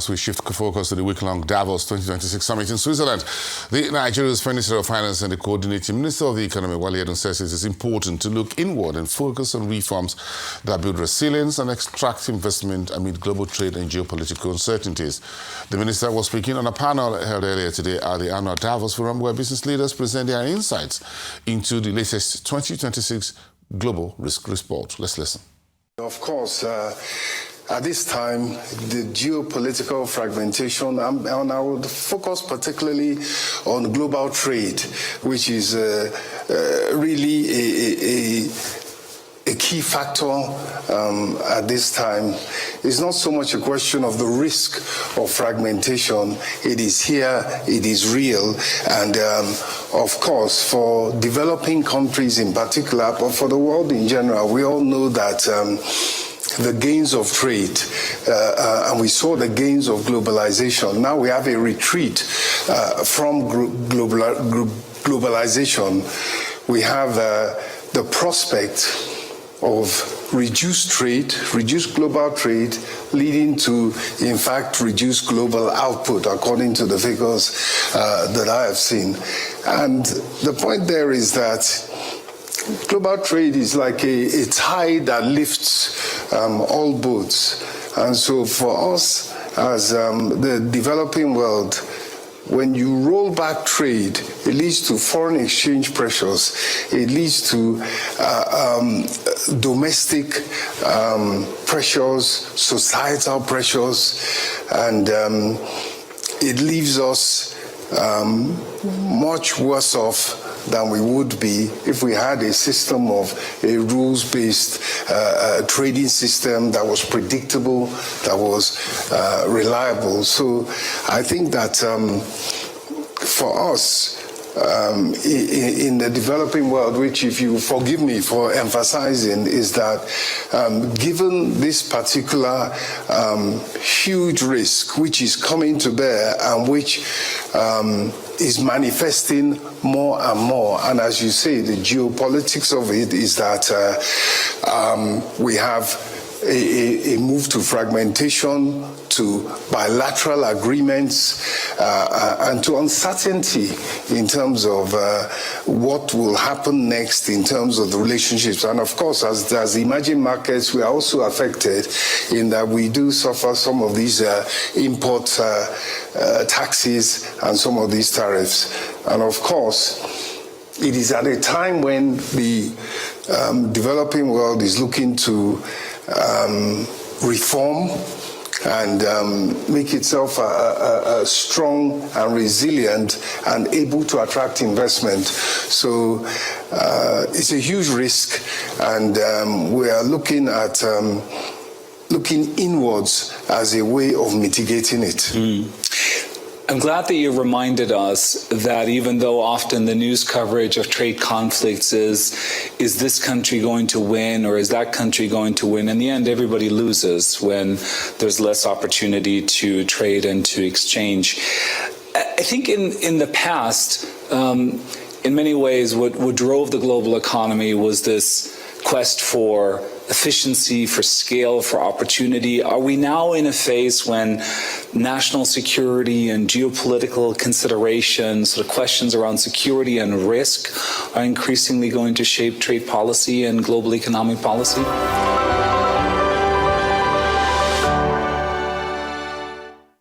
as we shift focus to the week-long Davos 2026 summit in Switzerland. Nigeria's Minister of Finance and the Coordinating Minister of the Economy, Wale, Edun, says it is important to look inward and focus on reforms that build resilience and extract investment amid global trade and geopolitical uncertainties. The minister was speaking on a panel held earlier today at the annual Davos Forum, where business leaders present their insights into the latest 2026 Global Risk Report. Let's listen. Of course, at this time, the geopolitical fragmentation, and I would focus particularly on global trade, which is really a key factor at this time. It's not so much a question of the risk of fragmentation. It is here, it is real, and of course, for developing countries in particular, but for the world in general, we all know that the gains of trade, and we saw the gains of globalization. Now we have a retreat from globalization. We have the prospect of reduced trade, reduced global trade, leading to, in fact, reduced global output, according to the figures that I have seen. And the point there is that global trade is like a tide that lifts all boats. And so for us, as the developing world, when you roll back trade, it leads to foreign exchange pressures. It leads to domestic pressures, societal pressures, and it leaves us much worse off than we would be if we had a system of a rules-based trading system that was predictable, that was reliable. So I think that for us, in the developing world, which, if you forgive me for emphasizing, is that given this particular huge risk which is coming to bear and which is manifesting more and more, and as you say, the geopolitics of it is that we have a move to fragmentation, to bilateral agreements, and to uncertainty in terms of what will happen next in terms of the relationships. And of course, as emerging markets, we are also affected in that we do suffer some of these import taxes and some of these tariffs. And of course, it is at a time when the developing world is looking to reform and make itself strong and resilient and able to attract investment. So it's a huge risk, and we are looking at looking inwards as a way of mitigating it. I'm glad that you reminded us that even though often the news coverage of trade conflicts is this country going to win or is that country going to win, in the end everybody loses when there's less opportunity to trade and to exchange. I think in the past, in many ways, what drove the global economy was this quest for efficiency, for scale, for opportunity. Are we now in a phase when national security and geopolitical considerations, sort of questions around security and risk, are increasingly going to shape trade policy and global economic policy?